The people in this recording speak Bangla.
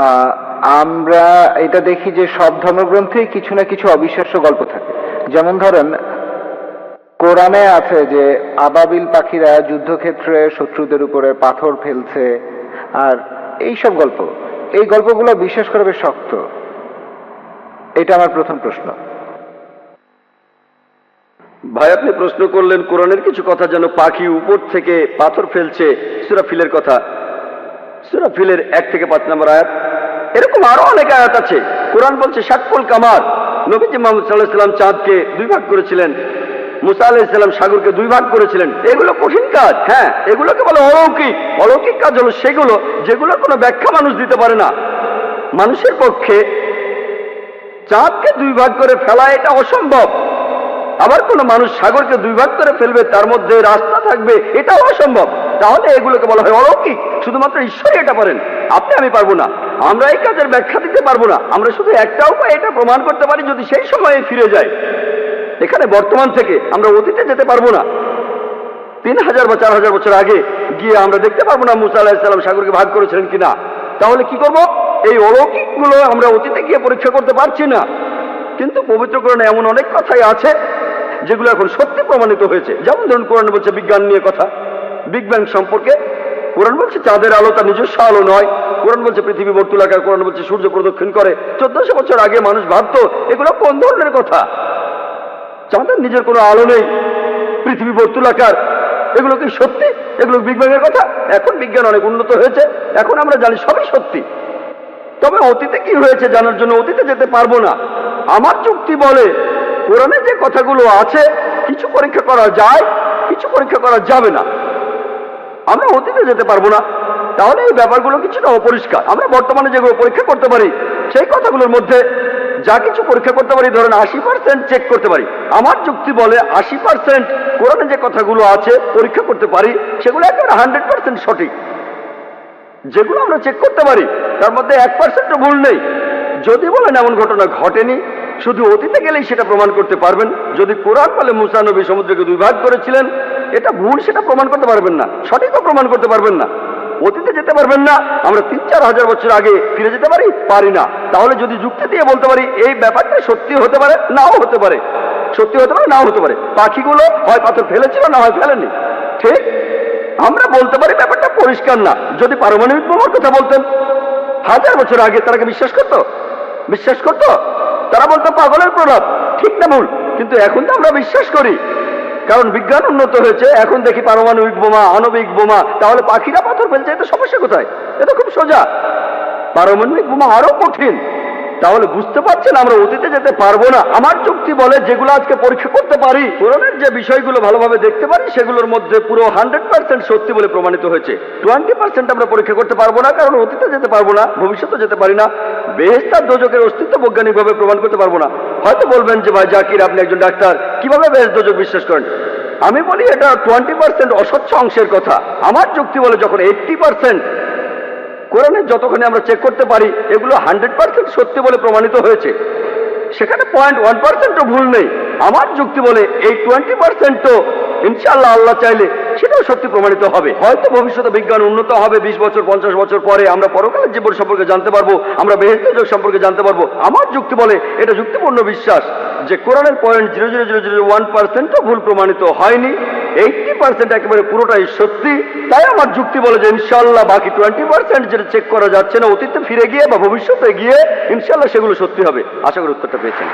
আহ, আমরা এটা দেখি যে সব ধর্মগ্রন্থেই কিছু না কিছু অবিশ্বাস্য গল্প থাকে। যেমন ধরেন, কোরআনে আছে যে আবাবিল পাখিরা যুদ্ধক্ষেত্রে শত্রুদের উপরে পাথর ফেলছে, আর এইসব গল্প, এই গল্পগুলো বিশ্বাস করা বেশ শক্ত। এটা আমার প্রথম প্রশ্ন। ভাই, আপনি প্রশ্ন করলেন কোরআনের কিছু কথা যেন পাখি উপর থেকে পাথর ফেলছে, সূরা ফিলের কথা। সূরা ফিলের 1 থেকে 5 নম্বর আয়াত। এরকম আরো অনেক আয়াত আছে। কোরআন বলছে শাক্কুল কামার, নবীজি মুহাম্মদ সাল্লাল্লাহু আলাইহি ওয়াসাল্লাম চাঁদকে 2 ভাগ করেছিলেন, মুসা আলাইহিস সালাম সাগরকে 2 ভাগ করেছিলেন। এগুলো কঠিন কাজ, হ্যাঁ, এগুলোকে বলে অলৌকিক। অলৌকিক কাজ হলো সেগুলো যেগুলোর কোনো ব্যাখ্যা মানুষ দিতে পারে না। মানুষের পক্ষে চাঁদকে 2 ভাগ করে ফেলা এটা অসম্ভব। আবার কোনো মানুষ সাগরকে 2 ভাগ করে ফেলবে, তার মধ্যে রাস্তা থাকবে, এটাও অসম্ভব। তাহলে এগুলোকে বলা হয় অলৌকিক। শুধুমাত্র ঈশ্বরই এটা পারেন, আপনি আমি পারবো না। আমরা এই কাজের ব্যাখ্যা দিতে পারবো না। আমরা শুধু একটা উপায় এটা প্রমাণ করতে পারি, যদি সেই সময়ে ফিরে যায়। এখানে বর্তমান থেকে আমরা অতীতে যেতে পারবো না। 3000 বা 4000 বছর আগে গিয়ে আমরা দেখতে পারবো না মুসা আলাইহিস সালাম সাগরকে ভাগ করেছিলেন কিনা। তাহলে কি করব? এই অলৌকিক গুলো আমরা অতীতে গিয়ে পরীক্ষা করতে পারছি না। কিন্তু পবিত্র কোরআনে এমন অনেক কথাই আছে যেগুলো এখন সত্যি প্রমাণিত হয়েছে। যেমন ধরুন, কোরআন বলছে বিজ্ঞান নিয়ে কথা, বিগ ব্যাং সম্পর্কে। কোরআন বলছে চাঁদের আলো তার নিজস্ব আলো নয়। কোরআন বলছে পৃথিবী বর্তুলাকার। কোরআন বলছে সূর্য প্রদক্ষিণ করে। 1400 বছর আগে মানুষ ভাবতো এগুলো কোন ধরনের কথা? চাঁদের নিজের কোনো আলো নেই, পৃথিবী বর্তুলাকার, এগুলো কি সত্যি? এগুলো বিগ ব্যাং এর কথা? এখন বিজ্ঞান অনেক উন্নত হয়েছে, এখন আমরা জানি সবই সত্যি। তবে অতীতে কি হয়েছে জানার জন্য অতীতে যেতে পারবো না। আমার যুক্তি বলে কোরআনে যে কথাগুলো আছে কিছু পরীক্ষা করা যায়, কিছু পরীক্ষা করা যাবে না। আমরা অতীতে যেতে পারবো না, তাহলে এই ব্যাপারগুলো কিছুটা অপরিষ্কার। আমরা বর্তমানে যেগুলো পরীক্ষা করতে পারি সেই কথাগুলোর মধ্যে যা কিছু পরীক্ষা করতে পারি, ধরেন 80% চেক করতে পারি। আমার যুক্তি বলে 80% কোরআনে যে কথাগুলো আছে পরীক্ষা করতে পারি, সেগুলো একেবারে 100% সঠিক। যেগুলো আমরা চেক করতে পারি তার মধ্যে 1%ও ভুল নেই। যদি বলেন এমন ঘটনা ঘটেনি, শুধু অতীতে গেলেই সেটা প্রমাণ করতে পারবেন। যদি কোরআন বলে মুসা নবী সমুদ্রকে 2 ভাগ করেছিলেন, এটা ভুল, সেটা প্রমাণ করতে পারবেন না, সঠিকও প্রমাণ করতে পারবেন না। অতীতে যেতে পারবেন না। আমরা 3-4 হাজার বছর আগে ফিরে যেতে পারি না। তাহলে যদি যুক্তি দিয়ে বলতে পারি এই ব্যাপারটা সত্যি হতে পারে, নাও হতে পারে, সত্যি হতে পারে, নাও হতে পারে। পাখিগুলো হয় পাথর ফেলেছিল, না হয় ফেলেনি, ঠিক? আমরা বলতে পারি ব্যাপারটা পরিষ্কার না। যদি পারমাণবিক বোমার কথা বলতেন 1000 বছর আগে, তারা কি বিশ্বাস করতো? বিশ্বাস করতো? তারা বলতো পাগলের প্রলাপ। ঠিক না ভুল? কিন্তু এখন তো আমরা বিশ্বাস করি, কারণ বিজ্ঞান উন্নত হয়েছে। এখন দেখি পারমাণবিক বোমা, আণবিক বোমা। তাহলে পাখিরা পাথর ফেলছে, এটা সমস্যা কোথায়? এটা খুব সোজা। পারমাণবিক বোমা আরো কঠিন। তাহলে বুঝতে পারছেন আমরা অতীতে যেতে পারবো না। আমার যুক্তি বলে যেগুলো আজকে পরীক্ষা করতে পারি, কোরআনের যে বিষয়গুলো ভালোভাবে দেখতে পারি, সেগুলোর মধ্যে পুরো 100% সত্যি বলে প্রমাণিত হয়েছে। 20% আমরা পরীক্ষা করতে পারবো না, কারণ অতীতে যেতে পারবো না, ভবিষ্যতে যেতে পারি না। বেহেশত আর দোজখের অস্তিত্ব বৈজ্ঞানিকভাবে প্রমাণ করতে পারবো না। হয়তো বলবেন যে ভাই জাকির, আপনি একজন ডাক্তার, কিভাবে বেহেশত দোজখ বিশ্বাস করেন? আমি বলি এটা 20% অস্বচ্ছ অংশের কথা। আমার যুক্তি বলে যখন 80% কোরআনে যতখানি আমরা চেক করতে পারি এগুলো 100% সত্যি বলে প্রমাণিত হয়েছে, সেখানে 0.1%ও ভুল নেই। আমার যুক্তি বলে এই 20%ও ইনশাআল্লাহ আল্লাহ চাইলে সেটাও সত্যি প্রমাণিত হবে। হয়তো ভবিষ্যতে বিজ্ঞান উন্নত হবে, 20 বছর 50 বছর পরে আমরা পরকালের জীবন সম্পর্কে জানতে পারবো, আমরা বেহেশত দোজখ সম্পর্কে জানতে পারবো। আমার যুক্তি বলে এটা যুক্তিপূর্ণ বিশ্বাস যে কোরআনের 0.00001%ও ভুল প্রমাণিত হয়নি। 80% একেবারে পুরোটাই সত্যি। তাই আমার যুক্তি বলে যে ইনশাআল্লাহ বাকি 20% যেটা চেক করা যাচ্ছে না, অতীতে ফিরে গিয়ে বা ভবিষ্যতে গিয়ে ইনশাআল্লাহ সেগুলো সত্যি হবে। আশা করি উত্তরটা পেয়েছেন।